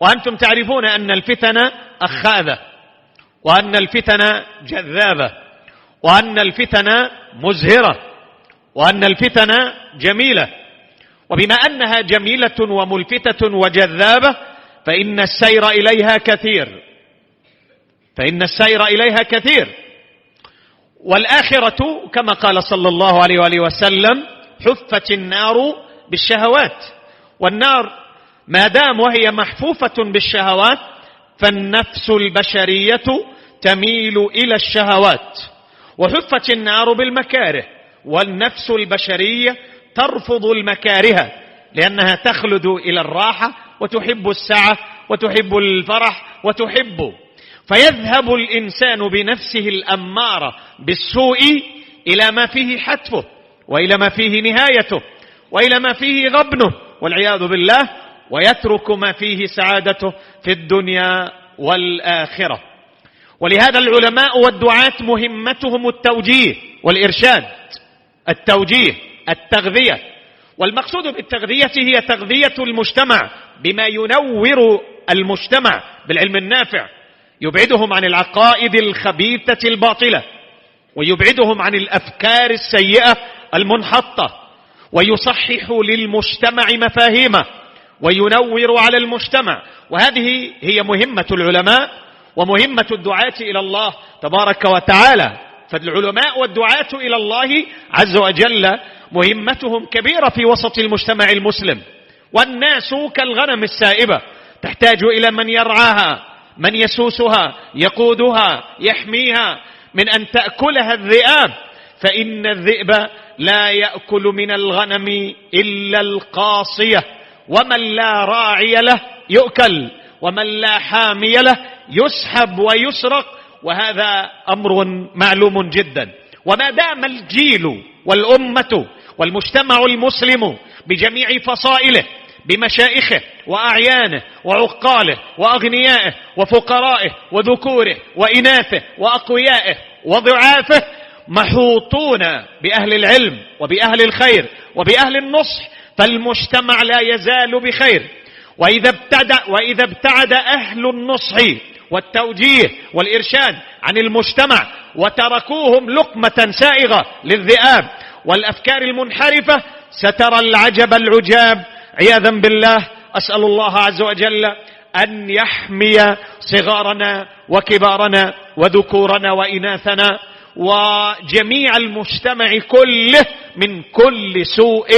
وأنتم تعرفون أن الفتن أخاذة، وأن الفتن جذابة، وأن الفتن مزهرة، وأن الفتن جميلة. وبما أنها جميلة وملفتة وجذابة فإن السير إليها كثير. والآخرة كما قال صلى الله عليه وآله وسلم حفت النار بالشهوات، والنار ما دام وهي محفوفة بالشهوات فالنفس البشرية تميل إلى الشهوات، وحفت النار بالمكاره، والنفس البشرية ترفض المكاره لأنها تخلد إلى الراحة وتحب السعة وتحب الفرح فيذهب الإنسان بنفسه الأمارة بالسوء إلى ما فيه حتفه، وإلى ما فيه نهايته، وإلى ما فيه غبنه والعياذ بالله، ويترك ما فيه سعادته في الدنيا والآخرة. ولهذا العلماء والدعاة مهمتهم التوجيه والإرشاد، التغذية. والمقصود بالتغذية هي تغذية المجتمع بما ينور المجتمع بالعلم النافع، يبعدهم عن العقائد الخبيثة الباطلة، ويبعدهم عن الأفكار السيئة المنحطة، ويصحح للمجتمع مفاهيمه، وينور على المجتمع. وهذه هي مهمة العلماء ومهمة الدعاة إلى الله تبارك وتعالى. فالعلماء والدعاة إلى الله عز وجل مهمتهم كبيرة في وسط المجتمع المسلم. والناس كالغنم السائبة تحتاج إلى من يرعاها، من يسوسها، يقودها، يحميها من أن تأكلها الذئاب، فإن الذئب لا يأكل من الغنم إلا القاصية، ومن لا راعي له يؤكل، ومن لا حامي له يسحب ويسرق، وهذا أمر معلوم جدا. وما دام الجيل والأمة والمجتمع المسلم بجميع فصائله، بمشائخه وأعيانه وعقاله وأغنيائه وفقرائه وذكوره وإناثه وأقويائه وضعافه محوطون بأهل العلم وبأهل الخير وبأهل النصح، فالمجتمع لا يزال بخير. وإذا ابتعد أهل النصح والتوجيه والإرشاد عن المجتمع وتركوهم لقمة سائغة للذئاب والأفكار المنحرفة سترى العجب العجاب عياذا بالله. أسأل الله عز وجل أن يحمي صغارنا وكبارنا وذكورنا وإناثنا وجميع المجتمع كله من كل سوء